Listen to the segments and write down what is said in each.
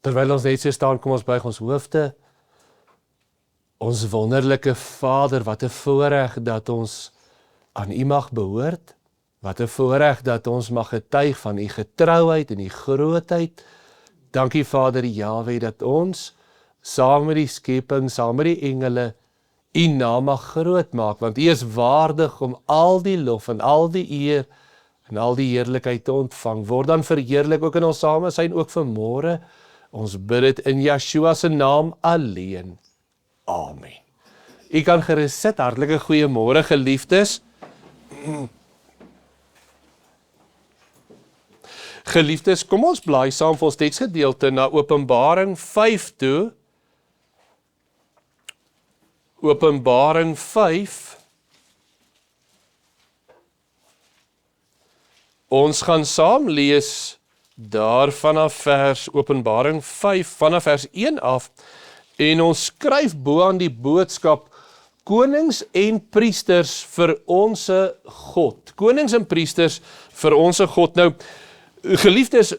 Terwyl ons net so staan, kom ons buig ons hoofde. Ons wonderlike Vader, wat 'n voorreg dat ons aan U mag behoort. Wat 'n voorreg dat ons mag getuig van U getrouheid en U grootheid. Dankie Vader Jahwe dat ons saam met die skepping, saam met die engele, U naam mag groot maak, want U is waardig om al die lof en al die eer en al die heerlikheid te ontvang. Word dan verheerlik ook in ons samesyn, ook vanmôre. Ons bid dit in Yeshua se naam alleen. Amen. U kan gerus sit. Hartlike goeiemôre geliefdes. Geliefdes, kom ons blaai saam vir ons teksgedeelte na Openbaring 5 toe. Openbaring 5. Ons gaan saam lees daar vanaf vers Openbaring 5, vanaf vers 1 af, en ons skryf bo aan die boodskap, konings en priesters vir onse God. Konings en priesters vir onse God. Nou, geliefdes,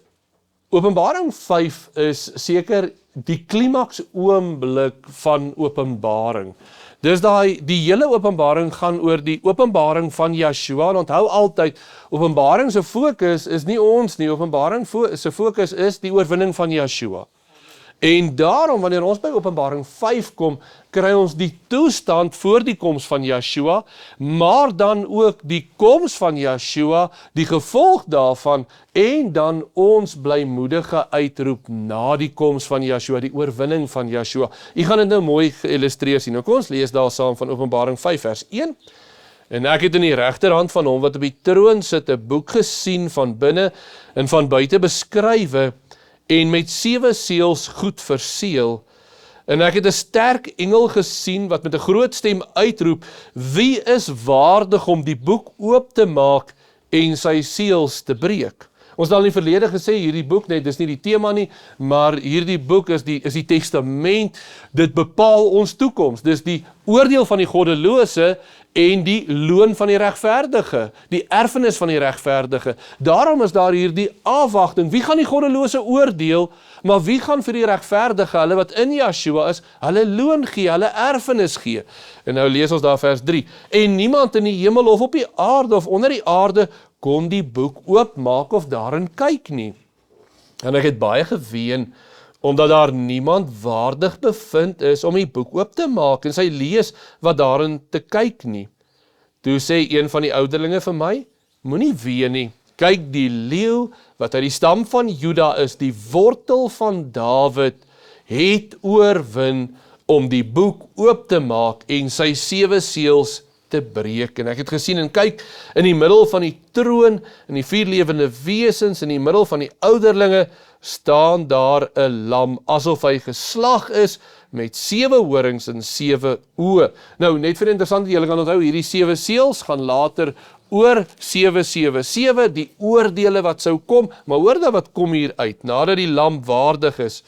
Openbaring 5 is seker die klimaks oomblik van Openbaring. Dus die hele Openbaring gaan oor die openbaring van Yeshua, en onthou altyd, Openbaring se fokus is nie ons nie, Openbaring se fokus is die oorwinning van Yeshua. En daarom, wanneer ons by Openbaring 5 kom, kry ons die toestand voor die koms van Yeshua, maar dan ook die koms van Yeshua, die gevolg daarvan, en dan ons blymoedige uitroep na die koms van Yeshua, die oorwinning van Yeshua. U gaan dit nou mooi geïllustreer sien. Nou kom ons lees daar saam van Openbaring 5 vers 1. En ek het in die regterhand van hom wat op die troon sit, 'n boek gesien van binne en van buite beskrywe, en met 7 seels goed verseël. En ek het 'n sterk engel gesien wat met 'n groot stem uitroep, wie is waardig om die boek oop te maak en sy seels te breek? Ons het al in die verlede gesê, hierdie boek, nee, dis nie die tema nie, maar hierdie boek is die testament, dit bepaal ons toekoms, dis die oordeel van die goddelose en die loon van die regverdige, die erfenis van die regverdige. Daarom is daar hier die afwagting, wie gaan die goddelose oordeel, maar wie gaan vir die regverdige, hulle wat in Yeshua is, hulle loon gee, hulle erfenis gee. En nou lees ons daar vers 3, en niemand in die hemel of op die aarde of onder die aarde kon die boek oopmaak of daarin kyk nie. En ek het baie geween, omdat daar niemand waardig bevind is om die boek oop te maak en sy lees wat daarin te kyk nie. Toe sê een van die ouderlinge vir my, moenie ween nie, kyk die leeu wat uit die stam van Juda is, die wortel van Dawid, het oorwin om die boek oop te maak en sy 7 seels te breek. En ek het gesien en kyk, in die middel van die troon, in die 4 lewende wesens, in die middel van die ouderlinge, staan daar 'n lam, asof hy geslag is, met 7 horings en 7 oë. Nou, net vir interessant, julle kan onthou, hierdie 7 seels gaan later oor 777, die oordeele wat sou kom, maar hoor dan wat kom hier uit, nadat die lam waardig is.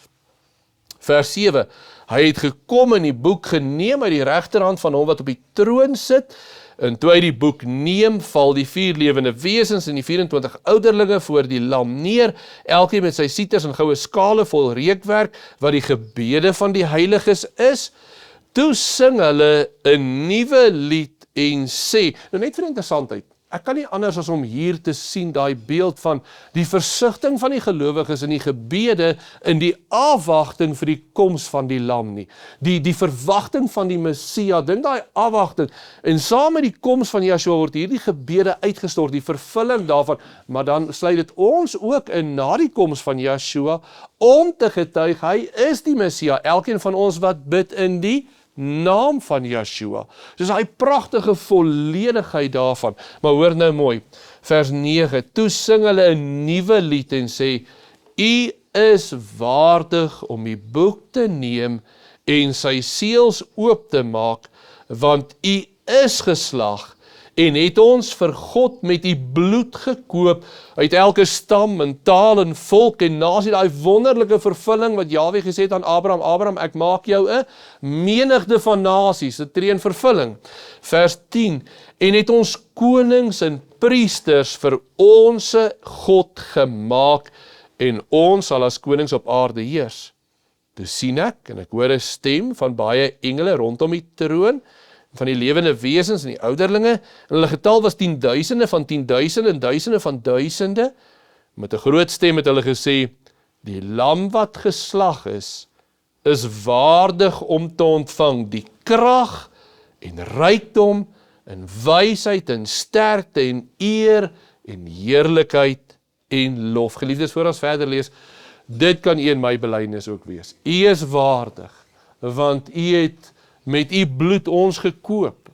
Vers 7, hy het gekom en die boek geneem uit die regterhand van hom wat op die troon sit, en toe hy die boek neem, val die 4 lewende wesens en die 24 ouderlinge voor die lam neer, elkeen met sy sieters en goue skale vol reukwerk, wat die gebede van die heiliges is. Toe sing hulle 'n nuwe lied en sê, nou net vir interessantheid, ek kan nie anders as om hier te sien daai beeld van die versigtiging van die gelowiges in die gebede in die afwagting vir die koms van die lam nie. Die verwagting van die Messia, dink daai afwagting, en saam met die koms van Yeshua word hierdie gebede uitgestort, die vervulling daarvan, maar dan sluit dit ons ook in na die koms van Yeshua, om te getuig, hy is die Messia, elkeen van ons wat bid in die naam van Yeshua. Dus hy pragtige volledigheid daarvan. Maar hoor nou mooi, vers 9, toe sing hulle 'n nuwe lied en sê, U is waardig om die boek te neem en sy seels oop te maak, want U is geslag en het ons vir God met U bloed gekoop, uit elke stam en taal en volk en nasie, daai wonderlike vervulling wat Jahwe gesê het aan Abraham, Abraham, ek maak jou 'n menigte van nasies, dit tree in vervulling. Vers 10, en het ons konings en priesters vir onse God gemaak, en ons sal as konings op aarde heers. Toe sien ek, en ek hoor 'n stem van baie engele rondom die troon, van die lewende wesens en die ouderlinge, en hulle getal was 10.000 van 10.000 en duisende van duisende. Met 'n groot stem het hulle gesê, die lam wat geslag is waardig om te ontvang die krag en rykdom en wysheid en sterkte en eer en heerlikheid en lof. Geliefdes, voor ons verder lees, dit kan u en my belydenis ook wees. U is waardig, want u het met u bloed ons gekoop.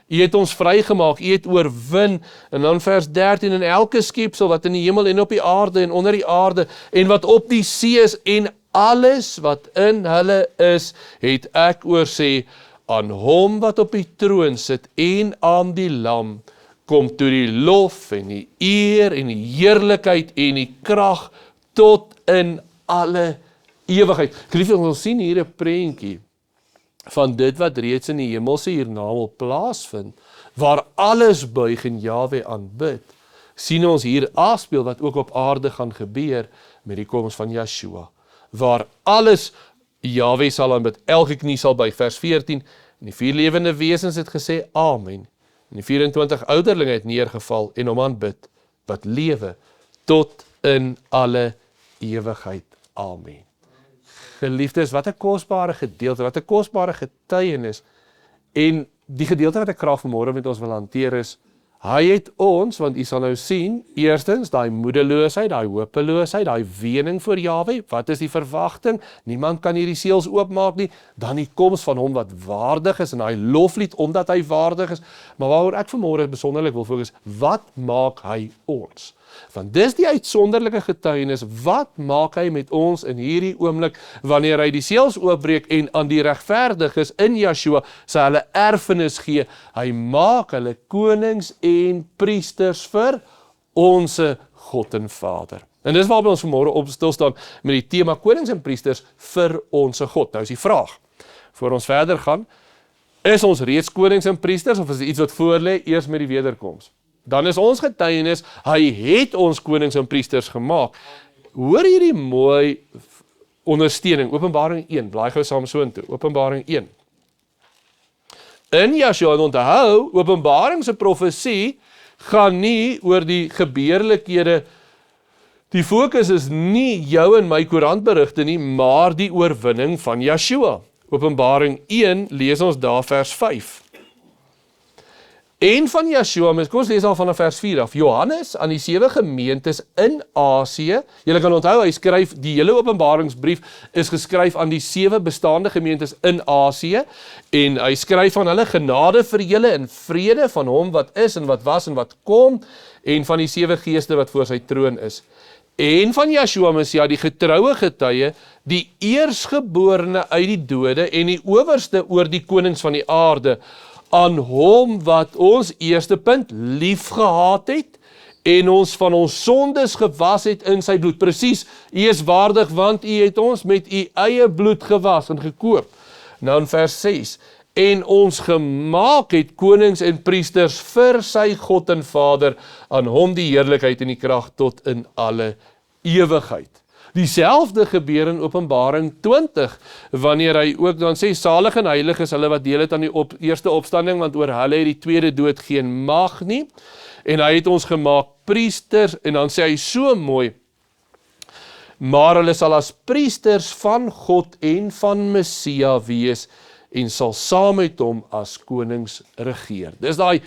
U het ons vrygemaak, u het oorwin. En dan vers 13, en elke skepsel wat in die hemel en op die aarde en onder die aarde en wat op die see is en alles wat in hulle is, het ek oorsê, aan hom wat op die troon sit en aan die lam, kom toe die lof en die eer en die heerlikheid en die krag tot in alle ewigheid. Geliefdes, ons sien hier 'n prentjie van dit wat reeds in die hemelse hiernamaal plaasvind, waar alles buig en Jahwe aanbid, sien ons hier afspeel wat ook op aarde gaan gebeur met die koms van Yeshua, waar alles Jahwe sal aanbid, elke knie sal buig, vers 14, en die 4 lewende wesens het gesê, Amen, en die 24 ouderlinge het neergeval en hom aanbid, wat lewe tot in alle ewigheid. Amen. Geliefdes, wat 'n kosbare gedeelte, wat 'n kosbare getuienis, en die gedeelte wat ek graag vanmôre met ons wil hanteer is, hy het ons, want u sal nou sien, eerstens, daai moedeloosheid, daai hopeloosheid, daai wening voor Jahwe, wat is die verwagting? Niemand kan hierdie seels oopmaak nie, dan die koms van hom wat waardig is, en hy loflied omdat hy waardig is, maar waaroor ek vanmôre besonderlik wil fokus, wat maak hy ons? Want dis die uitsonderlike getuienis, wat maak hy met ons in hierdie oomblik, wanneer hy die seels oopbreek en aan die regverdiges in Yeshua sy hulle erfenis gee, hy maak hulle konings en priesters vir onse God en Vader. En dis waarby ons vanmôre op stil staan met die tema konings en priesters vir onse God. Nou is die vraag, voor ons verder gaan, is ons reeds konings en priesters, of is dit iets wat voorlê eers met die wederkoms? Dan is ons getuienis, hy het ons konings en priesters gemaak. Hoor hierdie mooi ondersteuning, Openbaring 1, blaai gou saam so intoe, Openbaring 1. In Yeshua, onthou, Openbaring se profesie gaan nie oor die gebeurlikhede, die fokus is nie jou en my koerantberigte nie, maar die oorwinning van Yeshua. Openbaring 1, lees ons daar vers 5. En van Yeshua, kom ons lees al vanaf vers 4 af, Johannes aan die 7 gemeentes in Asië, julle kan onthou, hy skryf, die hele openbaringsbrief is geskryf aan die 7 bestaande gemeentes in Asië, en hy skryf van hulle genade vir julle in vrede van hom wat is en wat was en wat kom, en van die 7 geeste wat voor sy troon is. En van Yeshua Messia, die getroue getuie, die eersgeborene uit die dode en die owerste oor die konings van die aarde, aan hom wat ons, eerste punt, lief gehad het, en ons van ons sondes gewas het in sy bloed. Presies, u is waardig, want u het ons met u eie bloed gewas en gekoop. Nou in vers 6, en ons gemaak het konings en priesters vir sy God en Vader, aan hom die heerlikheid en die krag tot in alle ewigheid. Dieselfde gebeur in Openbaring 20, wanneer hy ook dan sê, salig en heilig is hulle wat deel het aan die eerste opstanding, want oor hulle het die tweede dood geen mag nie, en hy het ons gemaak priesters, en dan sê hy so mooi, maar hulle sal as priesters van God en van Messia wees, en sal saam met hom as konings regeer. Dis daai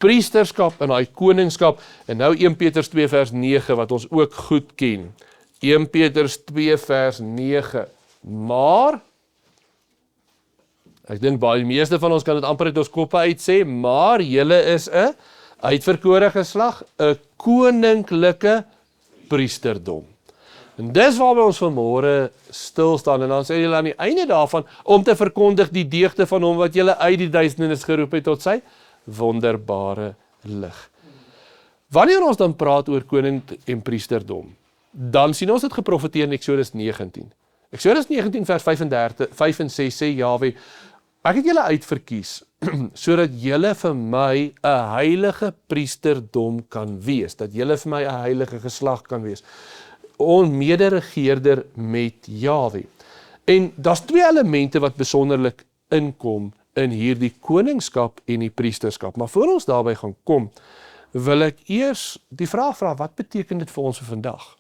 priesterskap en daai koningskap, en nou 1 Petrus 2 vers 9, wat ons ook goed ken. 1 Petrus 2 vers 9, maar, ek dink baie meeste van ons kan dit amper uit ons koppe uitsê, maar julle is 'n uitverkore geslag, 'n koninklike priesterdom. En dis waarby ons vanmôre stil staan, en dan sê julle aan die einde daarvan, om te verkondig die deugde van hom wat julle uit die duisternis geroep het tot sy wonderbare lig. Wanneer ons dan praat oor koning en priesterdom, dan sien ons dit geprofeteer in Exodus 19. Exodus 19 vers 5 en 6 sê Jahwe, ek het julle uitverkies, sodat julle vir my 'n heilige priesterdom kan wees, dat julle vir my 'n heilige geslag kan wees. mederegeerder met Jahwe. En daar's twee elemente wat besonderlik inkom in hierdie koningskap en die priesterskap. Maar voor ons daarby gaan kom, wil ek eers die vraag vra, wat beteken dit vir ons vir vandag?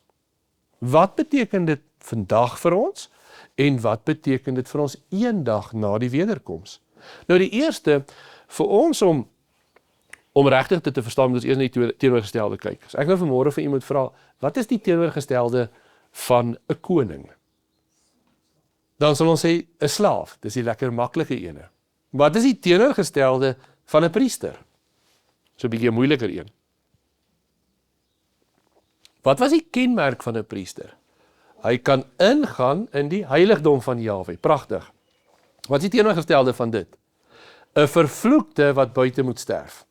Wat beteken dit vandag vir ons? En wat beteken dit vir ons eendag na die wederkoms? Nou die eerste, vir ons om regtig dit te verstaan, moet ons eers na die teenoorgestelde kyk. As ek nou vanmôre vir iemand vra, wat is die teenoorgestelde van 'n koning? Dan sal ons sê, 'n slaaf, dis die lekker maklike ene. Wat is die teenoorgestelde van 'n priester? So 'n bietjie 'n moeiliker een. Wat was die kenmerk van 'n priester? Hy kan ingaan in die heiligdom van Jahwe. Pragtig. Wat is die teenoorgestelde van dit? 'n vervloekte wat buite moet sterf.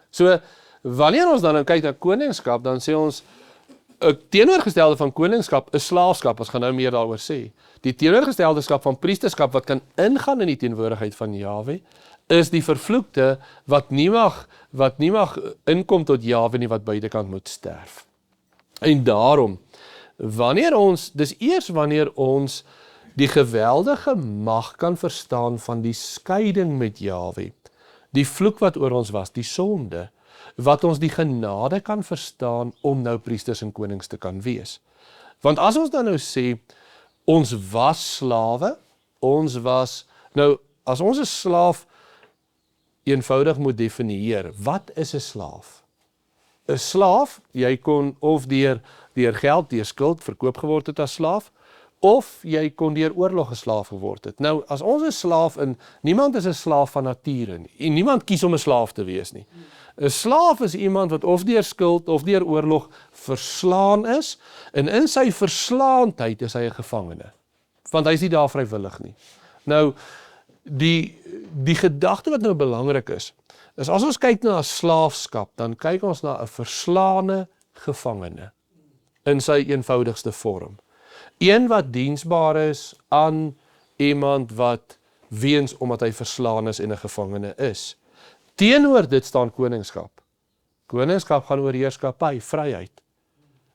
So, wanneer ons dan kyk na koningskap, dan sê ons, 'n teenoorgestelde van koningskap is slaafskap, ons gaan nou meer daaroor sê. Die teenoorgestelderskap van priesterskap wat kan ingaan in die teenwoordigheid van Jahwe, is die vervloekte wat nie mag inkom tot Jahwe nie, wat buitekant moet sterf. En daarom, dis eers wanneer ons die geweldige mag kan verstaan van die skeiding met Jahwe, die vloek wat oor ons was, die sonde, wat ons die genade kan verstaan om nou priesters en konings te kan wees. Want as ons dan nou sê, ons was slawe, as ons 'n slaaf eenvoudig moet definieer, wat is 'n slaaf? 'n Slaaf, jy kon of deur geld, deur skuld verkoop geword het as slaaf, of jy kon deur oorlog geslaaf geword het. Nou, as ons 'n slaaf niemand is 'n slaaf van nature nie, en niemand kies om 'n slaaf te wees nie. 'n Slaaf is iemand wat of deur skuld of deur oorlog verslaan is, en in sy verslaandheid is hy 'n gevangene, want hy is nie daar vrywillig nie. Nou, die gedagte wat nou belangrik is as ons kyk na 'n slaafskap, dan kyk ons na 'n verslaane gevangene, in sy eenvoudigste vorm. Een wat diensbaar is aan iemand wat omdat hy verslaan is en 'n gevangene is. Teenoor dit staan koningskap. Koningskap gaan oor heerskappy, vryheid.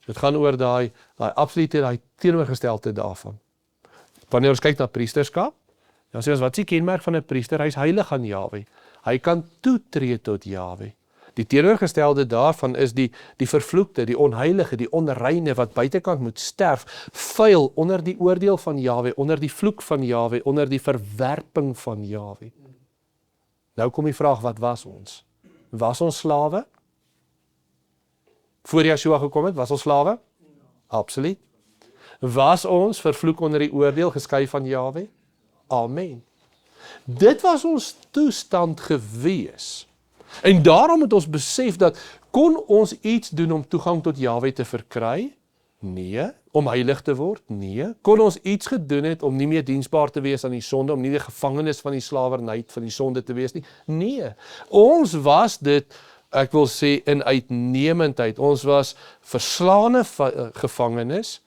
Dit gaan oor daai absolute, daai teenoorgestelde daarvan. Wanneer ons kyk na priesterskap, dan sê ons, wat is die kenmerk van 'n priester? Hy is heilig aan Jahwe. Hy kan toetree tot Jahwe. Die teenoorgestelde daarvan is die vervloekte, die onheilige, die onreine wat buitekant moet sterf, vuil onder die oordeel van Jahwe, onder die vloek van Jahwe, onder die verwerping van Jahwe. Nou kom die vraag, wat was ons? Was ons slawe? Voor Yeshua gekom het, was ons slawe? Absoluut. Was ons vervloek onder die oordeel, geskei van Jahwe? Amen. Dit was ons toestand gewees. En daarom het ons besef dat, kon ons iets doen om toegang tot Jahwe te verkry? Nee. Om heilig te word? Nee. Kon ons iets gedoen het om nie meer diensbaar te wees aan die sonde, om nie die gevangenes van die slawerheid van die sonde te wees nie? Nee. Ons was dit, ek wil sê, in uitnemendheid. Ons was verslaane gevangenes,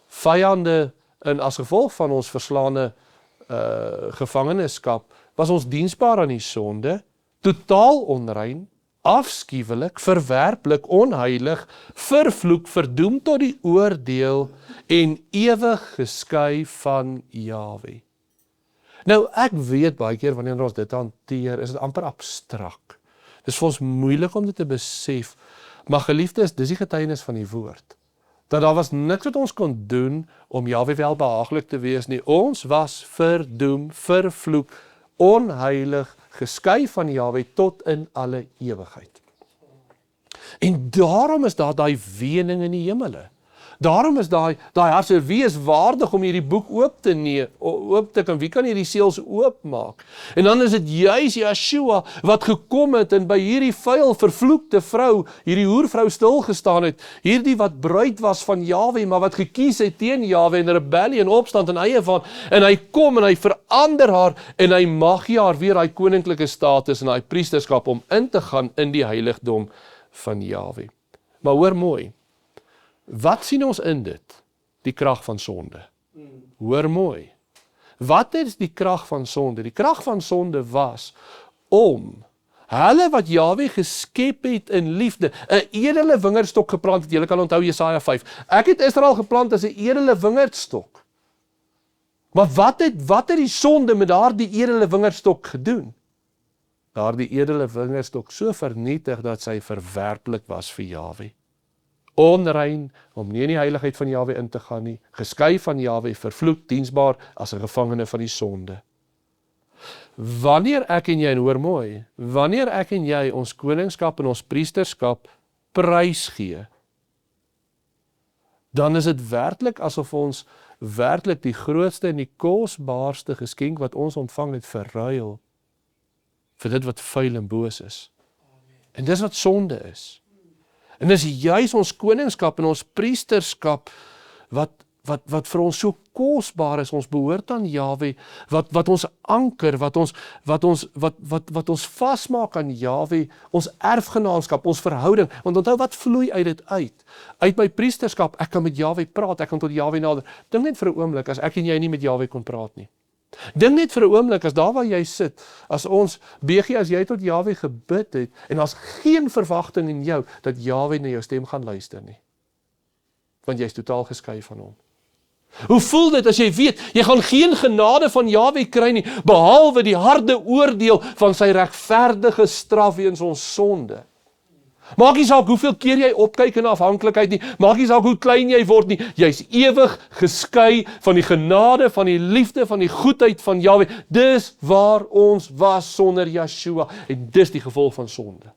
vyande, en as gevolg van ons verslaane gevangeneskap, was ons diensbaar aan die sonde, totaal onrein, afskuwelik, verwerplik, onheilig, vervloek, verdoem tot die oordeel en ewig geskei van Jahwe. Nou, ek weet baie keer wanneer ons dit hanteer, is dit amper abstrak. Dit is vir ons moeilik om dit te besef, maar geliefdes, dis die getuienis van die woord. Dat daar was niks wat ons kon doen om Jahwe welbehaaglik te wees nie. Ons was verdoem, vervloek, onheilig, geskei van Jahwe tot in alle ewigheid. En daarom is daar daai wening in die hemele. Daarom is daai hartseer, wie is waardig om hierdie boek oop te kan, wie kan hierdie seels oopmaak? En dan is dit juis Yeshua wat gekom het en by hierdie vuil, vervloekte vrou, hierdie hoervrou stilgestaan het, hierdie wat bruid was van Jahwe, maar wat gekies het teen Jahwe in rebellie en opstand en eie van, en hy kom en hy verander haar, en hy mag haar weer daai koninklike status en daai priesterskap om in te gaan in die heiligdom van Jahwe. Maar hoor mooi, wat sien ons in dit? Die krag van sonde. Hoor mooi. Wat is die krag van sonde? Die krag van sonde was om Hulle wat Jahwe geskep het in liefde, 'n edele wingerdstok geplant het. Julle kan onthou Jesaja 5. Ek het Israel geplant as 'n edele wingerdstok. Maar wat het die sonde met daardie edele wingerdstok gedoen? Daardie edele wingerdstok so vernietig dat sy verwerplik was vir Jahwe. Onrein, om nie in die heiligheid van Jahwe in te gaan nie, geskei van Jahwe, vervloek, diensbaar as 'n gevangene van die sonde. Wanneer ek en jy, en hoor mooi, wanneer ek en jy ons koningskap en ons priesterskap prys gee, dan is dit werklik asof ons werklik die grootste en die kosbaarste geskenk wat ons ontvang het verruil vir dit wat vuil en boos is. En dis wat sonde is. En dis juis ons koningskap en ons priesterskap wat vir ons so kosbaar is, ons behoort aan Jahwe, wat ons anker, wat ons vasmaak aan Jahwe, ons erfgenaamskap, ons verhouding, want onthou wat vloei uit dit uit? Uit my priesterskap, ek kan met Jahwe praat, ek kan tot Jahwe nader. Dink net vir 'n oomblik, as ek en jy nie met Jahwe kon praat nie. Dink net vir 'n oomblik, as daar waar jy sit, as ons, BG, as jy tot Jahwe gebid het, en as geen verwagting in jou, dat Jahwe na jou stem gaan luister nie. Want jy is totaal geskei van hom. Hoe voel dit as jy weet, jy gaan geen genade van Jahwe kry nie, behalwe die harde oordeel van sy regverdige straf weens ons sonde? Maak nie saak hoeveel keer jy opkyk in afhanklikheid nie, maak nie saak hoe klein jy word nie, jy's ewig geskei van die genade, van die liefde, van die goedheid van Jahwe. Dis waar ons was sonder Yeshua, en dis die gevolg van sonde.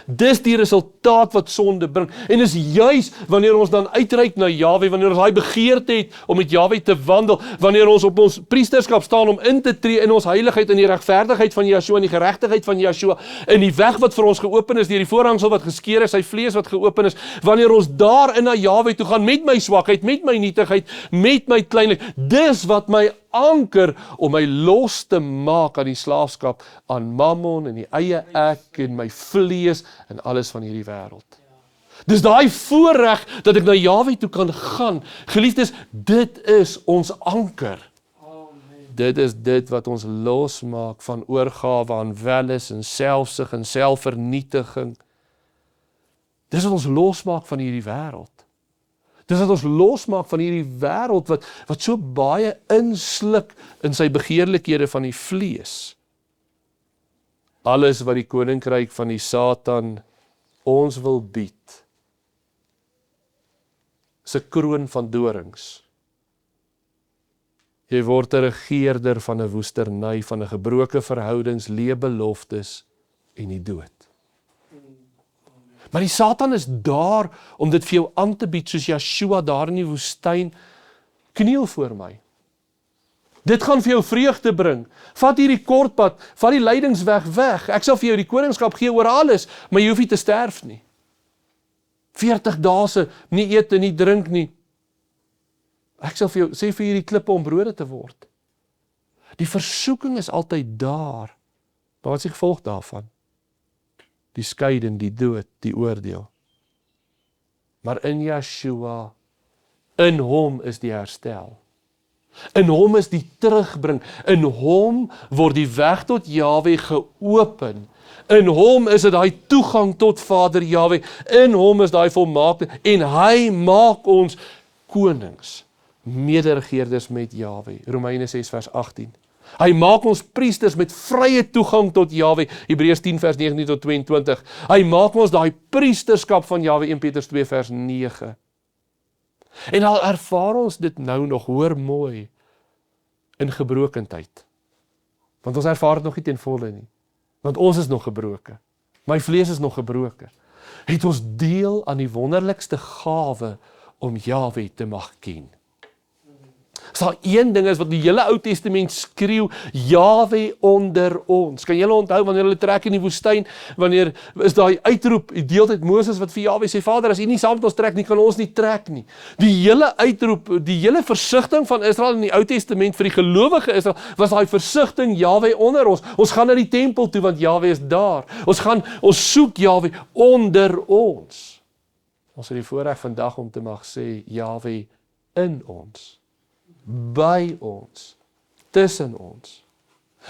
Dis die resultaat wat sonde bring. En is juis wanneer ons dan uitreik na Jahwe, wanneer ons daai begeerte het om met Jahwe te wandel, wanneer ons op ons priesterskap staan om in te tree in ons heiligheid, in die regverdigheid van Yeshua, in die geregtigheid van Yeshua, in die weg wat vir ons geopen is, deur die voorhangsel wat geskeur is, sy vlees wat geopen is, wanneer ons daarin na Jahwe toe gaan, met my swakheid, met my nietigheid, met my kleinheid, dis wat my anker om my los te maak aan die slaafskap, aan mammon en die eie ek en my vlees en alles van hierdie wêreld. Dis daai voorreg dat ek na Jahwe toe kan gaan. Geliefdes, dit is ons anker. Dit is dit wat ons losmaak van oorgawe aan welis en selfsug en selfvernietiging. Dis wat ons losmaak van hierdie wêreld. Dis wat ons losmaak van hierdie wêreld wat so baie insluk in sy begeerlikhede van die vlees. Alles wat die koninkryk van die Satan ons wil bied, is 'n kroon van dorings. Jy word 'n regeerder van 'n woesterny, van 'n gebroke verhoudings, leë beloftes en die dood. Maar die Satan is daar om dit vir jou aan te bied, soos Yeshua daar in die woestyn, kniel voor my. Dit gaan vir jou vreugde bring. Vat hierdie kortpad, vat die lydingsweg weg. Ek sal vir jou die koningskap gee oor alles, maar jy hoef nie te sterf nie. 40 dae se nie eet en nie drink nie. Ek sal vir jou sê vir hierdie klippe om brode te word. Die versoeking is altyd daar. Maar wat is die gevolg daarvan? Die skeiding, die dood, die oordeel. Maar in Yeshua, in hom is die herstel. In hom is die terugbring. In hom word die weg tot Jahwe geopen. In hom is dit daai toegang tot Vader Jahwe. In hom is daai volmaakte. En hy maak ons konings, mederegeerders met Jahwe. Romeine 6 vers 18. Hy maak ons priesters met vrye toegang tot Jahwe, Hebreërs 10 vers 19 tot 22. Hy maak ons daai priesterskap van Jahwe, 1 Petrus 2 vers 9. En al ervaar ons dit nou nog, hoor mooi, in gebrokendheid. Want ons ervaar dit nog nie ten volle nie. Want ons is nog gebroken. My vlees is nog gebroken. Het ons deel aan die wonderlikste gawe om Jahwe te mag ken. As daar een ding is wat die hele Ou Testament skreeu, Jahwe onder ons. Kan julle onthou wanneer hulle trek in die woestyn, wanneer is daai uitroep, die deeltyd Moses wat vir Jahwe sê, Vader, as U nie saam met ons trek nie, kan ons nie trek nie. Die hele uitroep, die hele versigtiging van Israel in die Ou Testament vir die gelowige Israel, was daai versigtiging Jahwe onder ons. Ons gaan na die tempel toe, want Jahwe is daar. Ons soek Jahwe onder ons. Ons het die voorreg vandag om te mag sê, Jahwe in ons. By ons, tussen ons.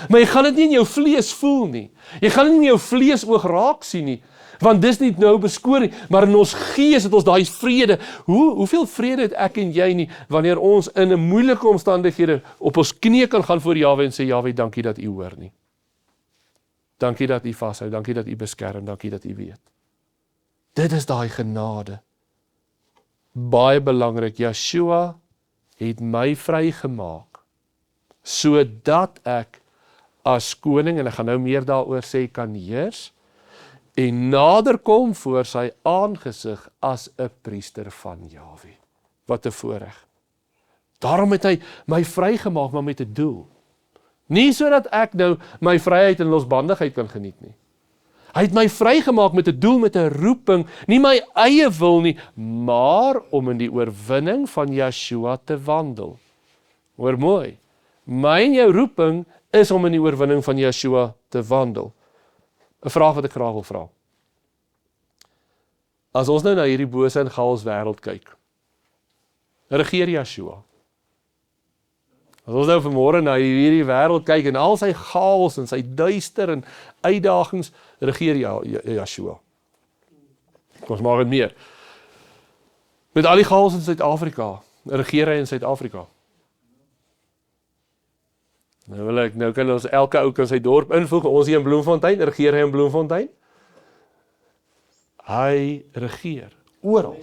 Maar jy gaan dit nie in jou vlees voel nie. Jy gaan dit nie in jou vlees oog raak sien nie. Want dis nie nou beskoring, maar in ons gees het ons daai vrede. Hoeveel vrede het ek en jy nie, wanneer ons in 'n moeilike omstandighede op ons knieë kan gaan voor Jahwe en sê, Jahwe, dankie dat U hoor nie. Dankie dat U vashou, dankie dat U beskerm, dankie dat U weet. Dit is daai genade. Baie belangrik, Yeshua het my vrygemaak, sodat ek as koning, en ek gaan nou meer daaroor sê, kan heers, en nader kom voor sy aangesig as 'n priester van Jahwe. Wat 'n voorreg. Daarom het hy my vrygemaak, maar met 'n doel. Nie sodat ek nou my vryheid en losbandigheid kan geniet nie. Hy het my vrygemaak met 'n doel, met 'n roeping, nie my eie wil nie, maar om in die oorwinning van Yeshua te wandel. Hoor mooi, my en jou roeping is om in die oorwinning van Yeshua te wandel. 'n vraag wat ek graag wil vra. As ons nou na hierdie bose en chaos wêreld kyk, regeer Yeshua. As ons nou vanmôre na hierdie wêreld kyk en al sy chaos en sy duister en uitdagings, regeer Yeshua. Ons maak dit meer. Met al die chaos in Suid-Afrika, regeer hy in Suid-Afrika. Nou kan ons elke ou kan sy dorp invoeg, ons hier in Bloemfontein, regeer hy in Bloemfontein? Hy regeer, oral.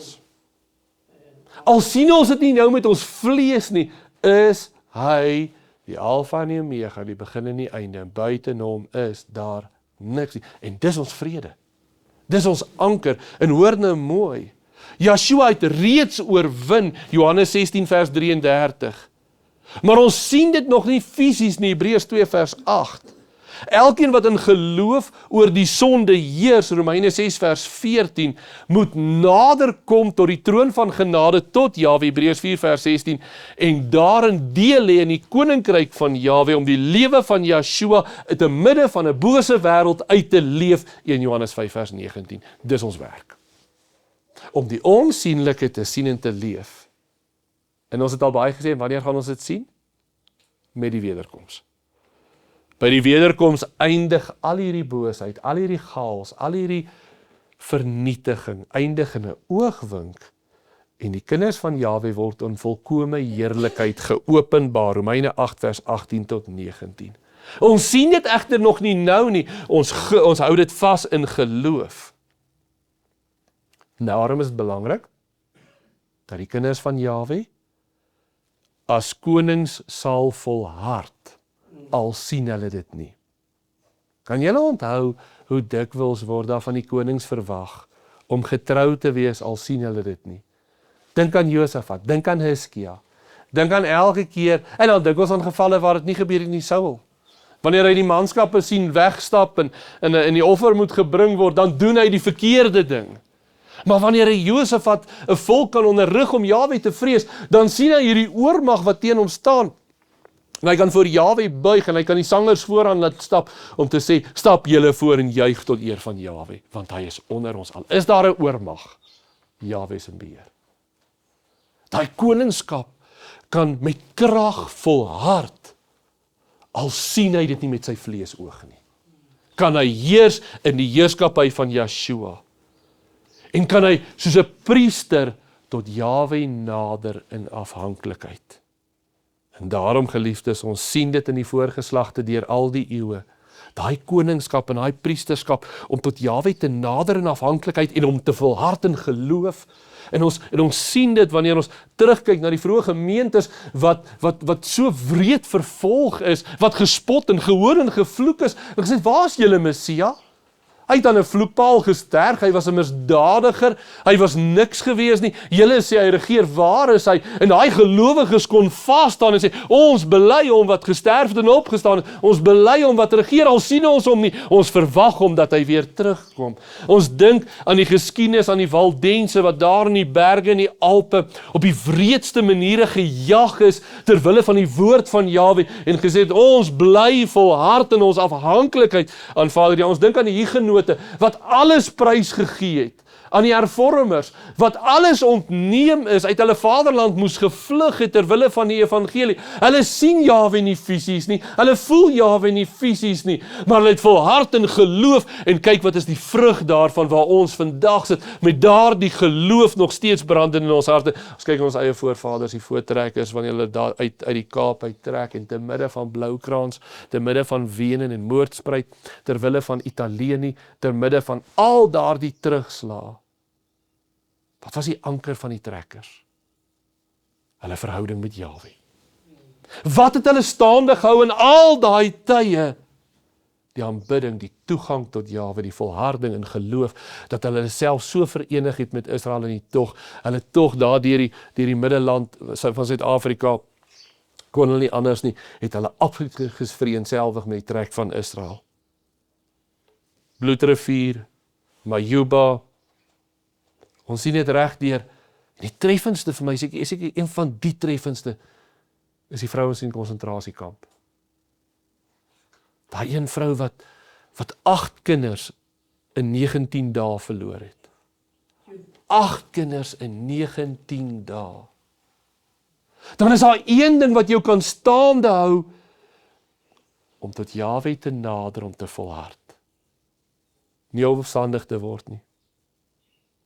Al sien ons dit nie nou met ons vlees nie, is hy die Alfa en die Omega, die begin en die einde, en buiten hom is daar niks nie. En dis ons vrede. Dis ons anker, en hoor nou mooi, Yeshua het reeds oorwin, Johannes 16 vers 33. Maar ons sien dit nog nie fisies nie, Hebreërs 2 vers 8. Elkeen wat in geloof oor die sonde heers, Romeine 6 vers 14, moet nader kom tot die troon van genade tot Jahwe, Hebreërs 4 vers 16, en daarin deel hê in die koninkryk van Jahwe, om die lewe van Yeshua in te midde van 'n bose wêreld uit te leef, 1 Johannes 5 vers 19. Dis ons werk. Om die onsienlike te sien en te leef. En ons het al baie gesê, wanneer gaan ons dit sien? Met die wederkoms. By die wederkoms eindig al hierdie boosheid, al hierdie chaos, al hierdie vernietiging, eindig in 'n oogwink, en die kinders van Jahwe word in volkome heerlikheid geopenbaar, Romeine 8 vers 18 tot 19. Ons sien dit egter nog nie nou nie, ons hou dit vas in geloof. Daarom is dit belangrik, dat die kinders van Jahwe as konings sal volhard, al sien hulle dit nie. Kan julle onthou hoe dikwels word daar van die konings verwag om getrou te wees, al sien hulle dit nie? Dink aan Josafat, dink aan Hiskia, dink aan elke keer, en dan dikwels aan gevalle waar dit nie gebeur het nie, Saul. Wanneer hy die manskappe sien wegstap en die offer moet gebring word, dan doen hy die verkeerde ding. Maar wanneer hy Josafat 'n volk kan onderrig om Jahwe te vrees, dan sien hy hierdie oormag wat teen hom staan. En hy kan voor Jahwe buig en hy kan die sangers vooraan laat stap om te sê, stap julle voor en juig tot eer van Jahwe, want hy is onder ons al. Is daar 'n oormag? Jahwe is in beheer. Daai koningskap kan met krag volhard, al sien hy dit nie met sy vleesoog nie. Kan hy heers in die heerskappy van Yeshua. En kan hy soos 'n priester tot Jahwe nader in afhanklikheid. En daarom, geliefdes, ons sien dit in die voorgeslagte deur al die eeue. Daai koningskap en daai priesterskap om tot Jahwe te nader in afhanklikheid en om te volhard in geloof. En ons sien dit wanneer ons terugkyk na die vroeë gemeentes wat so wreed vervolg is, wat gespot en gehoor en gevloek is. En gesê, waar is julle Messia? Hy het aan 'n vloekpaal gesterf, hy was 'n misdadiger, hy was niks gewees nie. Julle sê hy regeer, waar is hy? En daai gelowiges kon vas staan en sê, ons bely hom wat gesterf het en opgestaan het, ons bely hom wat regeer, al sien ons hom nie, ons verwag hom dat hy weer terugkom. Ons dink aan die geskiedenis, aan die Waldense wat daar in die berge en die Alpe op die wreedste maniere gejag is ter wille van die woord van Jahwe en gesê het, ons bly volhard in ons afhanklikheid aan Vader. Ja, ons dink aan die Hugenote wat alles prys gegee het aan die hervormers, wat alles ontneem is, uit hulle vaderland moes gevlug het terwille van die evangelie. Hulle sien Jahwe nie fisies nie, hulle voel Jahwe nie fisies nie, maar hulle het volhard in geloof, en kyk wat is die vrug daarvan waar ons vandag sit, met daardie geloof nog steeds brandend in ons harte. Ons kyk ons eie voorvaders, die voortrekkers, wanneer hulle daar uit die Kaap uittrek, en te midde van Bloukrans, te midde van Wenen en Moordspruit, terwille van Italië, ter midde van al daardie terugslae. Wat was die anker van die trekkers? Hulle verhouding met Jahwe. Wat het hulle staande gehou in al daai tye? Die aanbidding, die toegang tot Jahwe, die volharding in geloof, dat hulle self so verenig het met Israel in die tog. Hulle tog daar deur die middelland van Suid-Afrika, kon hulle nie anders nie, het hulle absoluut vereenselwig met die trek van Israel. Bloedrivier, Majuba, ons sien dit reg deur. Die treffendste vir my, is ek een van die treffendste, is die vrouens in konsentrasiekamp. Daai een vrou wat 8 kinders in 19 dae verloor het. 8 kinders in 19 dae. Dan is daar een ding wat jou kan staande hou, om tot Jahwe te nader, om te volhard. Nie opstandig te word nie.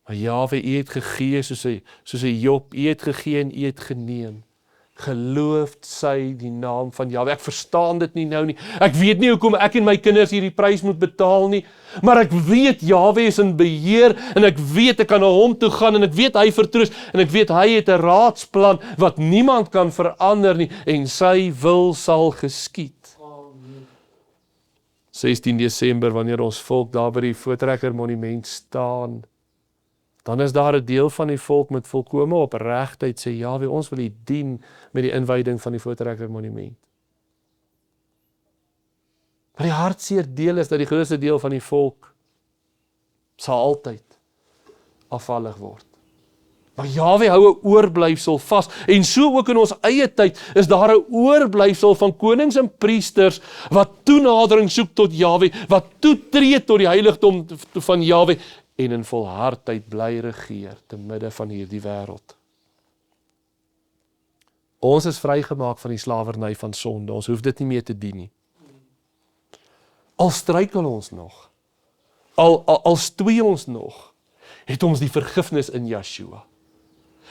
Maar Jahwe, U het gegee soos 'n Job, U het gegee en U het geneem. Geloofd sy die naam van Jahwe. Ek verstaan dit nie nou nie. Ek weet nie hoekom ek en my kinders hierdie prys moet betaal nie, maar ek weet Jahwe is in beheer, en ek weet ek kan na hom toe gaan, en ek weet hy vertroos, en ek weet hy het 'n raadsplan wat niemand kan verander nie, en sy wil sal geskied. 16 Desember, wanneer ons volk daar by die Voortrekker Monument staan, dan is daar 'n deel van die volk met volkome opregtheid sê, Jahwe, ons wil U dien met die inwyding van die Voortrekker Monument. Maar die hartseer deel is dat die grootste deel van die volk sal altyd afvallig word. Maar Jahwe hou 'n oorblyfsel vas, en so ook in ons eie tyd is daar 'n oorblyfsel van konings en priesters wat toenadering soek tot Jahwe, wat toetree tot die heiligdom van Jahwe, en in volhardheid bly regeer te midde van hierdie wêreld. Ons is vrygemaak van die slawerny van sonde, ons hoef dit nie meer te dien nie. Al struikel ons nog, al stoei ons nog, het ons die vergifnis in Yeshua.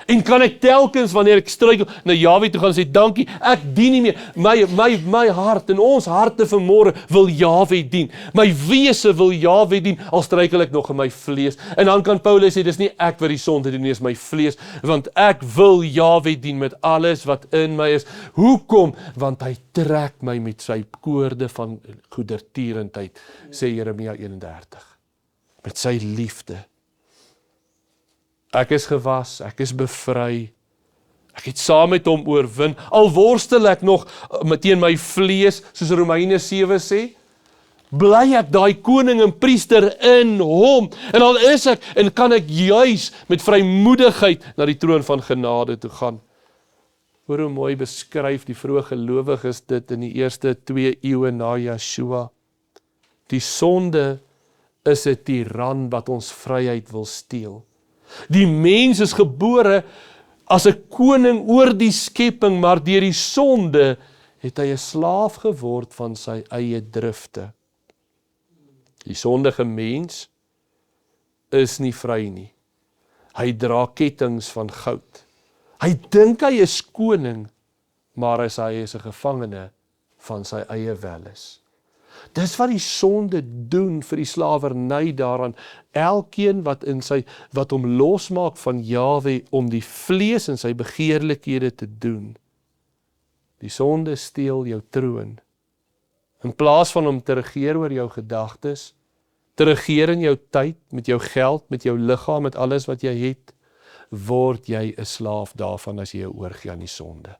En kan ek telkens wanneer ek struikel na Jahwe toe gaan sê, dankie, ek dien nie meer. My hart en ons harte vanmôre wil Jahwe dien. My wese wil Jahwe dien, al struikel ek nog in my vlees. En dan kan Paulus sê, dis nie ek wat die sonde doen nie, is my vlees, want ek wil Jahwe dien met alles wat in my is. Hoekom? Want hy trek my met sy koorde van goedertierendheid, sê Jeremia 31. Met sy liefde. Ek is gewas, ek is bevry, ek het saam met hom oorwin, al worstel ek nog teen my vlees, soos Romeine 7 sê, bly ek daai koning en priester in hom, en al is ek, en kan ek juis met vrymoedigheid na die troon van genade toe gaan. Hoor hoe mooi beskryf die vroeë gelowiges dit in die eerste 2 eeue na Yeshua. Die sonde is 'n tiran wat ons vryheid wil steel. Die mens is gebore as 'n koning oor die skepping, maar deur die sonde het hy 'n slaaf geword van sy eie drifte. Die sondige mens is nie vry nie. Hy dra kettinge van goud. Hy dink hy is koning, maar hy is 'n gevangene van sy eie welis. Dis wat die sonde doen vir die slawerny daaraan. Elkeen wat hom losmaak van Jahwe om die vlees en sy begeerlikhede te doen. Die sonde steel jou troon. In plaas van om te regeer oor jou gedagtes, te regeer in jou tyd, met jou geld, met jou liggaam, met alles wat jy het, word jy 'n slaaf daarvan as jy jou oorgee aan die sonde.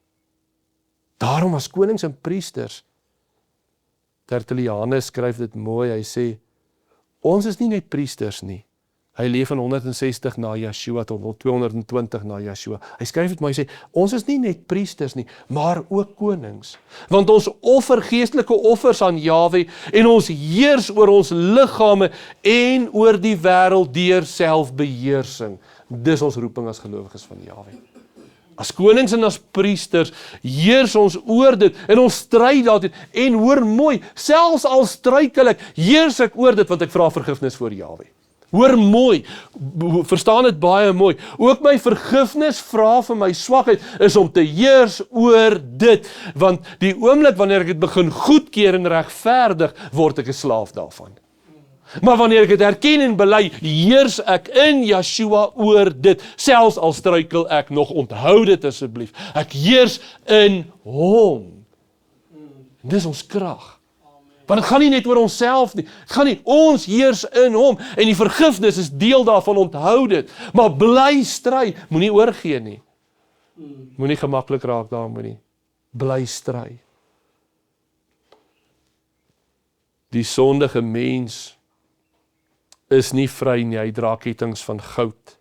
Daarom as konings en priesters, Tertullianus skryf dit mooi, hy sê, ons is nie net priesters nie, Hy leef van 160 na Yeshua tot 220 na Yeshua. Hy skryf het my sê, ons is nie net priesters nie, maar ook konings. Want ons offer geestelike offers aan Jahwe en ons heers oor ons liggame en oor die wêreld deur selfbeheersing. Dis ons roeping as gelowiges van Jahwe. As konings en as priesters heers ons oor dit en ons stry daarteen en hoor mooi, selfs al struikel ek, heers ek oor dit want ek vra vergifnis voor Jahwe. Hoor mooi, verstaan dit baie mooi. Ook my vergifnis vra vir my swakheid is om te heers oor dit, want die oomblik wanneer ek dit begin goedkeur en regverdig, word ek 'n slaaf daarvan. Maar wanneer ek dit erken en bely, heers ek in Yeshua oor dit, selfs al struikel ek nog, onthou dit asseblief. Ek heers in hom. Dis ons krag. Want het gaan nie net oor onsself nie, het gaan nie, ons heers in hom, en die vergifnis is deel daarvan, onthou dit, maar bly stry, moenie oorgee nie, moenie gemaklik raak daarmee nie, bly stry. Die sondige mens is nie vry nie, hy dra kettinge van goud.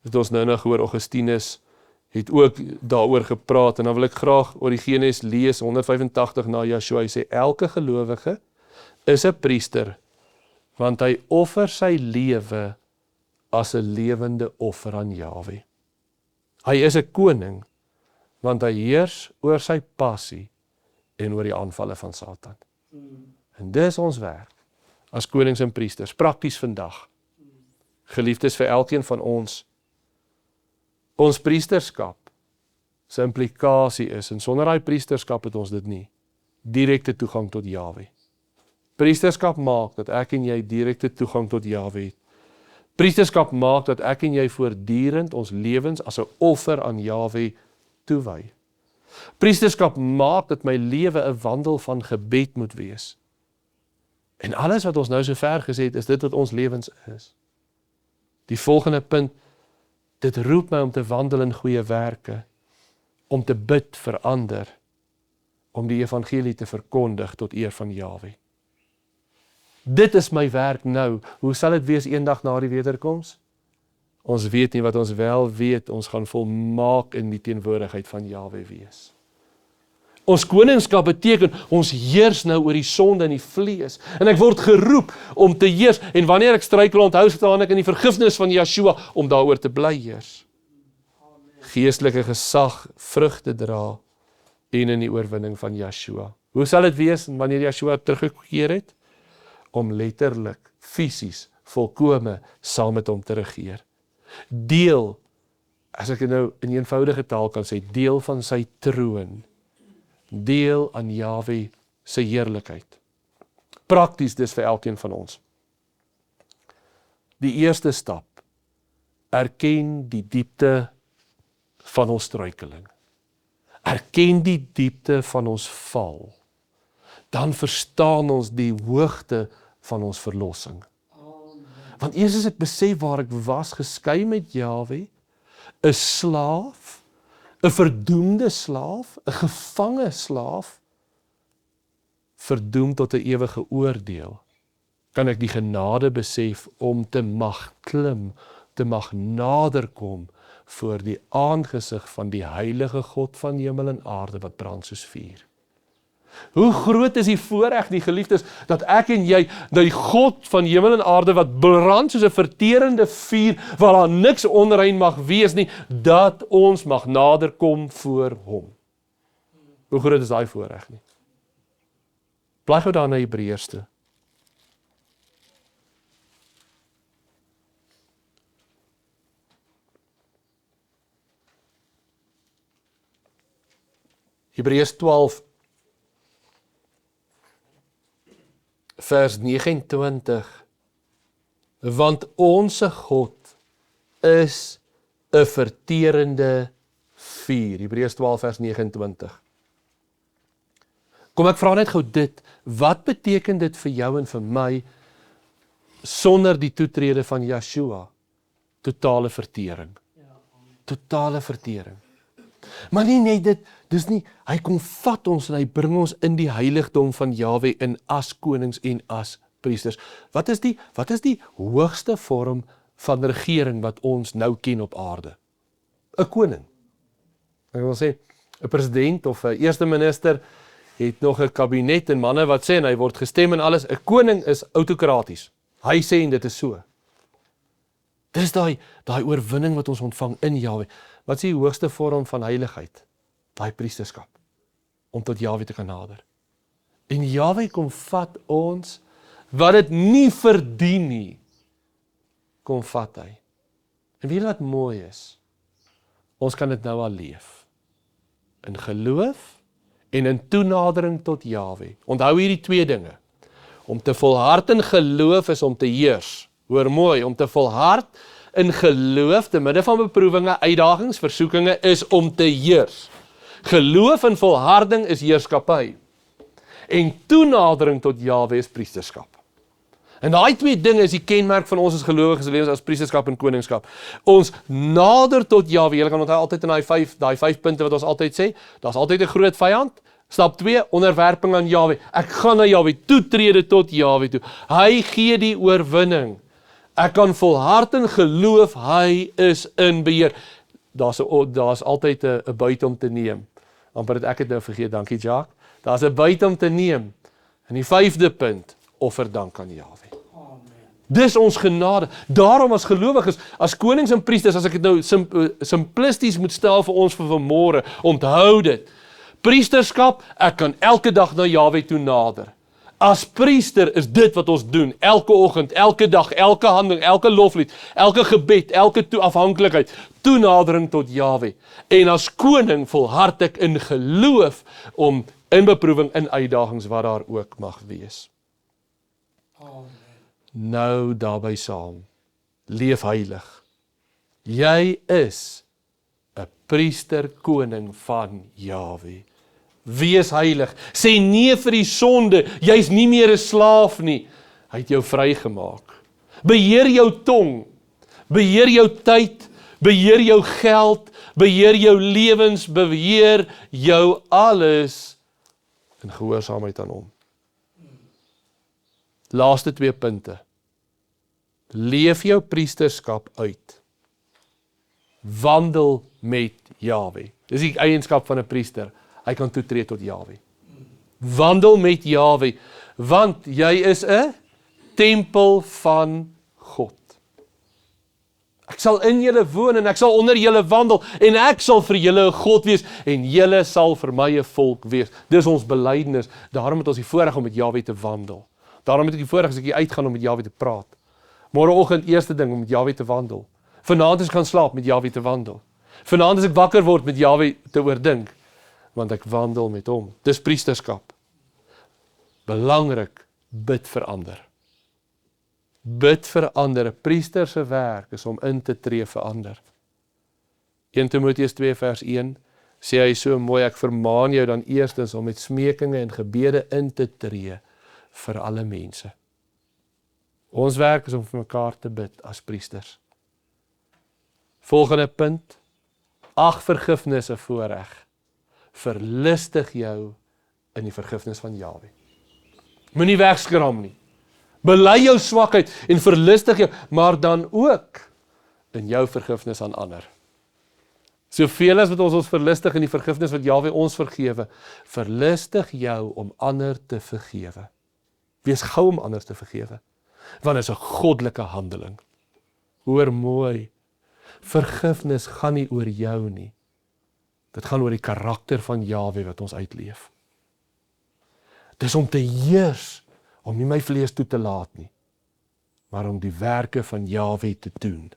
Het ons nou nog hoor, Augustinus het ook daaroor gepraat, en dan wil ek graag Origenes lees, 185 na Yeshua, hy sê, elke gelowige is 'n priester, want hy offer sy lewe as 'n lewende offer aan Jahwe. Hy is 'n koning, want hy heers oor sy passie en oor die aanvalle van Satan. En dis ons werk, as konings en priesters, prakties vandag. Geliefdes vir elkeen van ons priesterskap se implikasie is, en sonder daai priesterskap het ons dit nie, direkte toegang tot Jahwe. Priesterskap maak dat ek en jy direkte toegang tot Jahwe het. Priesterskap maak dat ek en jy voortdurend ons lewens as 'n offer aan Jahwe toewy. Priesterskap maak dat my lewe 'n wandel van gebed moet wees. En alles wat ons nou so ver gesê het, is dit wat ons lewens is. Die volgende punt, dit roep my om te wandel in goeie werke, om te bid vir ander, om die evangelie te verkondig tot eer van Jahwe. Dit is my werk nou. Hoe sal dit wees eendag na die wederkoms? Ons weet nie, wat ons wel weet, ons gaan volmaak in die teenwoordigheid van Jahwe wees. Ons koningskap beteken, ons heers nou oor die sonde in die vlees, en ek word geroep om te heers, en wanneer ek struikel, onthou staan ek in die vergifnis van Yeshua, om daaroor te bly heers. Geestelike gesag, vrugte dra, en in die oorwinning van Yeshua. Hoe sal dit wees, wanneer Yeshua teruggekeer het? Om letterlik, fisies, volkome, saam met hom te regeer. Deel, as ek nou in eenvoudige taal kan sê, deel van sy troon, deel aan Jahwe se heerlikheid. Prakties dis vir elkeen van ons. Die eerste stap, erken die diepte van ons struikeling. Erken die diepte van ons val. Dan verstaan ons die hoogte van ons verlossing. Want eers as ek besef waar ek was, geskei met Jahwe, 'n slaaf, 'n verdoemde slaaf, 'n gevange slaaf, verdoem tot 'n ewige oordeel, kan ek die genade besef om te mag klim, te mag naderkom voor die aangesig van die heilige God van hemel en aarde wat brand soos vuur. Hoe groot is die voorreg, die geliefdes, dat ek en jy, die God van hemel en aarde wat brand soos 'n verterende vuur, waar daar niks onrein mag wees nie, dat ons mag naderkom voor hom. Hoe groot is daai voorreg nie? Blaai gou daar na Hebreërs toe. Hebreërs 12 vers 29, want onse God is 'n verterende vuur. Hebreërs 12 vers 29. Kom ek vra net gou dit, wat beteken dit vir jou en vir my, sonder die toetrede van Yeshua? Totale vertering. Totale vertering. Maar nie net dit, dis nie, hy kom vat ons en hy bring ons in die heiligdom van Jahwe in as konings en as priesters. Wat is die hoogste vorm van regering wat ons nou ken op aarde. 'n Koning. Ek wil sê, 'n president of 'n eerste minister het nog 'n kabinet en manne wat sê en hy word gestem en alles. 'n Koning is autokraties. Hy sê en dit is so. Dis daai oorwinning wat ons ontvang in Jahwe. Wat is die hoogste vorm van heiligheid? Daai priesterskap. Om tot Jahwe te kan nader. En Jahwe kom vat ons, wat dit nie verdien nie, kom vat hy. En weet jy wat mooi is? Ons kan dit nou al leef. In geloof en in toenadering tot Jahwe. Onthou hierdie twee dinge. Om te volhard in geloof is om te heers. Hoor mooi, om te volhard in geloof, te midde van beproewinge, uitdagings, versoekinge, is om te heers. Geloof en volharding is heerskappy. En toenadering tot Jahwe is priesterskap. En daai twee dinge is die kenmerk van ons as gelowiges lewens as priesterskap en koningskap. Ons nader tot Jahwe. Julle kan onthou altyd in daai vyf punte wat ons altyd sê, daar's altyd 'n groot vyand. Stap 2, onderwerping aan Jahwe. Ek gaan na Jahwe, toetrede tot Jahwe toe. Hy gee die oorwinning. Ek kan volhard in geloof, hy is in beheer. Daar's altyd 'n buit om te neem. Amper het ek dit nou vergeet, dankie Jacques. Daar's 'n buit om te neem. En die 5de punt, offer dank aan Jahwe. Dis ons genade. Daarom as gelowiges, as konings en priesters, as ek dit nou simplisties moet stel vir ons vir vanmôre, onthou dit. Priesterskap, ek kan elke dag na Jahwe toe nader. As priester is dit wat ons doen, elke oggend, elke dag, elke handeling, elke loflied, elke gebed, elke afhanklikheid, toenadering tot Jahwe. En as koning volhard ek in geloof om in beproewing, in uitdagings wat daar ook mag wees. Amen. Nou daarby saam, leef heilig. Jy is 'n priester koning van Jahwe. Wees heilig. Sê nee vir die sonde. Jy's nie meer 'n slaaf nie. Hy het jou vrygemaak. Beheer jou tong. Beheer jou tyd. Beheer jou geld. Beheer jou lewens. Beheer jou alles in gehoorsaamheid aan hom. Laaste 2 punte. Leef jou priesterskap uit. Wandel met Jahwe. Dis die eienskap van 'n priester. Hy kan toetree tot Jahwe. Wandel met Jahwe, want jy is 'n tempel van God. Ek sal in julle woon en ek sal onder julle wandel en ek sal vir julle 'n God wees en julle sal vir my 'n volk wees. Dis ons belydenis. Daarom het ons die voorreg om met Jahwe te wandel. Daarom het ek die voorreg as ek hier uitgaan om met Jahwe te praat. Môreoggend eerste ding om met Jahwe te wandel. Vanaand as ek gaan slaap met Jahwe te wandel. Vanaand as ek wakker word met Jahwe te oordink. Want ek wandel met hom. Dis priesterskap. Belangrik, bid vir ander. Bid vir ander. 'n Priester se werk is om in te tree vir ander. 1 Timoteus 2 vers 1 sê hy so mooi, ek vermaan jou dan eerstens om met smekinge en gebede in te tree vir alle mense. Ons werk is om vir mekaar te bid as priesters. Volgende punt, ag vergifnis 'n voorreg. Verlustig jou in die vergifnis van Jahwe. Moenie wegskram nie. Bely jou swakheid en verlustig jou, maar dan ook in jou vergifnis aan ander. Soveel as wat ons verlustig in die vergifnis wat Jahwe ons vergewe, verlustig jou om ander te vergewe. Wees gou om ander te vergewe, want dit is 'n goddelike handeling. Hoor mooi, vergifnis gaan nie oor jou nie. Dit gaan oor die karakter van Jahwe wat ons uitleef. Dis om te heers, om nie my vlees toe te laat nie, maar om die werke van Jahwe te doen.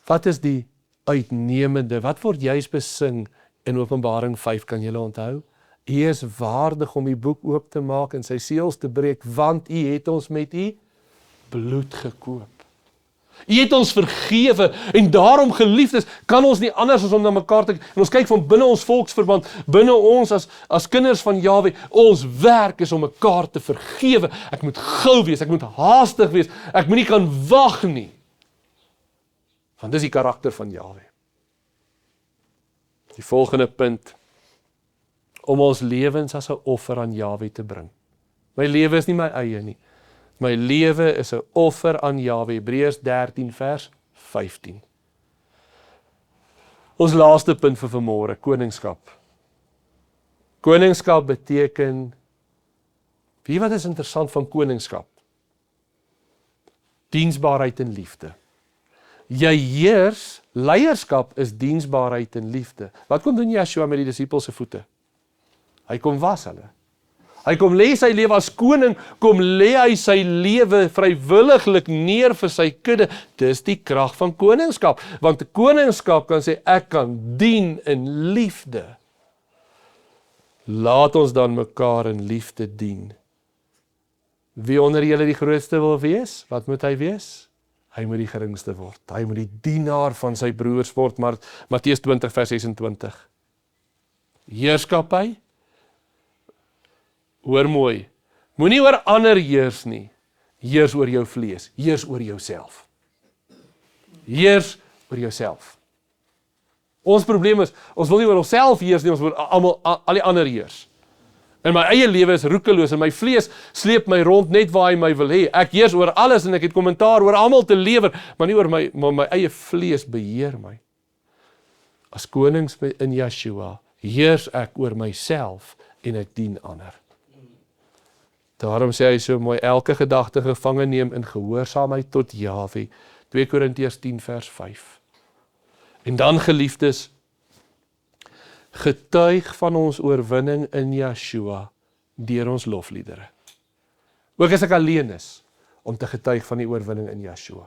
Wat is die uitnemende, wat word juist besing in Openbaring 5, kan julle onthou? U is waardig om die boek oop te maak en sy seels te breek, want u het ons met u bloed gekoop. U het ons vergewe en daarom geliefdes kan ons nie anders as om na mekaar te kyk. En ons kyk van binne ons volksverband, binne ons as kinders van Jahwe, ons werk is om mekaar te vergewe. Ek moet gou wees, ek moet haastig wees, ek moet nie kan wag nie. Want dis die karakter van Jahwe. Die volgende punt, om ons lewens as 'n offer aan Jahwe te bring. My lewe is nie my eie nie. My lewe is 'n offer aan Jahwe. Hebreërs 13 vers 15. Ons laaste punt vir vanmôre, koningskap. Koningskap beteken, weet wat is interessant van koningskap? Diensbaarheid en liefde. Jy heers, leierskap is diensbaarheid en liefde. Wat kom doen Yeshua met die disippels se voete? Hy kom was hulle. Hy kom lê sy lewe as koning, kom lê hy sy lewe vrywilliglik neer vir sy kudde. Dis die krag van koningskap, want die koningskap kan sê, ek kan dien in liefde. Laat ons dan mekaar in liefde dien. Wie onder julle die grootste wil wees? Wat moet hy wees? Hy moet die geringste word. Hy moet die dienaar van sy broers word, maar Matteus 20 vers 26. Heerskappy, hoor mooi, moenie oor ander heers nie, heers oor jou vlees, heers oor jouself. Heers oor jouself. Ons probleem is, ons wil nie oor onsself heers nie, ons wil al die ander heers. En my eie lewe is roekeloos en my vlees sleep my rond net waar hy my wil hê. Ek heers oor alles en ek het kommentaar oor almal te lewer, maar nie oor my eie vlees beheer my. As konings in Yeshua heers ek oor myself en ek dien ander. Daarom sê hy so mooi, elke gedagte gevange neem in gehoorsaamheid tot Jahwe. 2 Korintiërs 10 vers 5. En dan geliefdes, getuig van ons oorwinning in Yeshua deur ons lofliedere. Ook as ek alleen is, om te getuig van die oorwinning in Yeshua.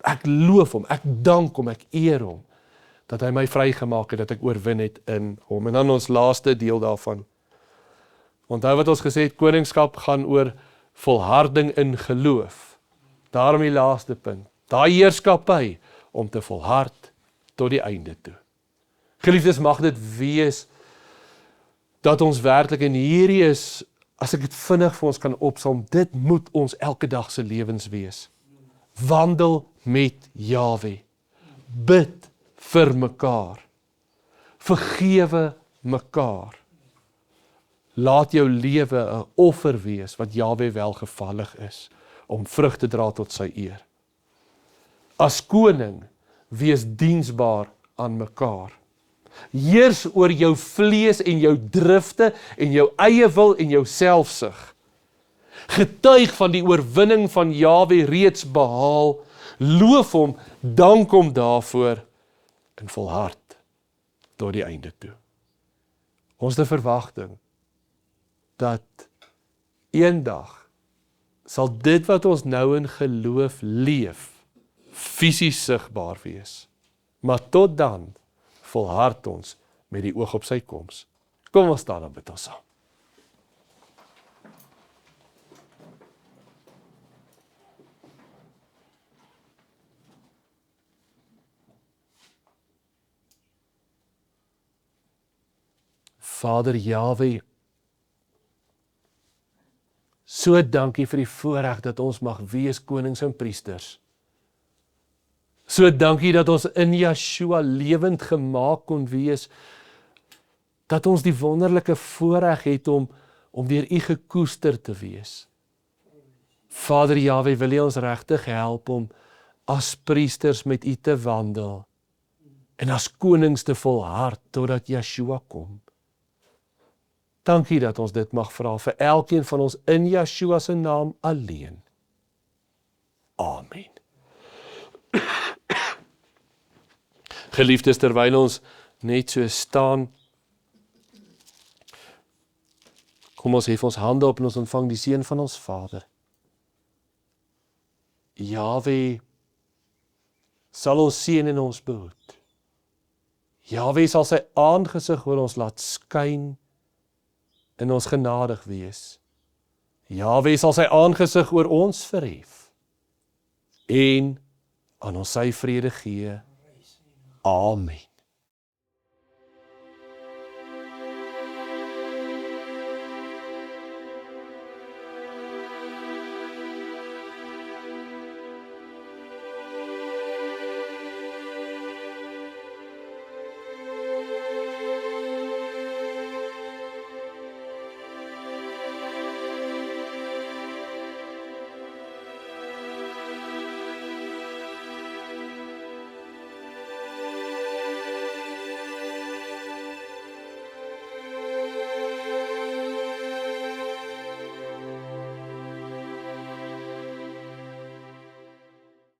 Ek loof hom, ek dank hom, ek eer hom, dat hy my vrygemaak het, dat ek oorwin het in hom. En dan ons laaste deel daarvan. Onthou wat ons gesê het, koningskap gaan oor volharding in geloof. Daarom die laaste punt. Daai heerskappy om te volhard tot die einde toe. Geliefdes, mag dit wees dat ons werklik en hierdie is, as ek dit vinnig vir ons kan opsom, dit moet ons elke dag se lewens wees. Wandel met Jahwe. Bid vir mekaar. Vergewe mekaar. Laat jou lewe 'n offer wees wat Jahwe welgevallig is om vrug te dra tot sy eer. As koning, wees diensbaar aan mekaar. Heers oor jou vlees en jou drifte en jou eie wil en jou selfsug. Getuig van die oorwinning van Jahwe reeds behaal. Loof hom, dank hom daarvoor en volhard tot die einde toe. Ons het 'n verwagting dat eendag sal dit wat ons nou in geloof leef, fisies sigbaar wees. Maar tot dan volhard ons met die oog op sy koms. Kom ons staan dan bid ons saam. Vader Jahwe, so dankie vir die voorreg dat ons mag wees konings en priesters. So dankie dat ons in Yeshua lewend gemaak kon wees, dat ons die wonderlike voorreg het om deur U gekoester te wees. Vader Jahwe, wil U ons regtig help om as priesters met U te wandel en as konings te volhard totdat Yeshua kom. Dankie dat ons dit mag vra vir elkeen van ons in Yeshua se naam alleen. Amen. Geliefdes, terwyl ons net so staan, kom ons hef ons hande op en ons ontvang die seën van ons Vader. Jahwe sal ons seën en ons behoed. Jahwe sal sy aangesig oor ons laat skyn en ons genadig wees. Jahwe sal sy aangesig oor ons verhef en aan ons sy vrede gee. Amen.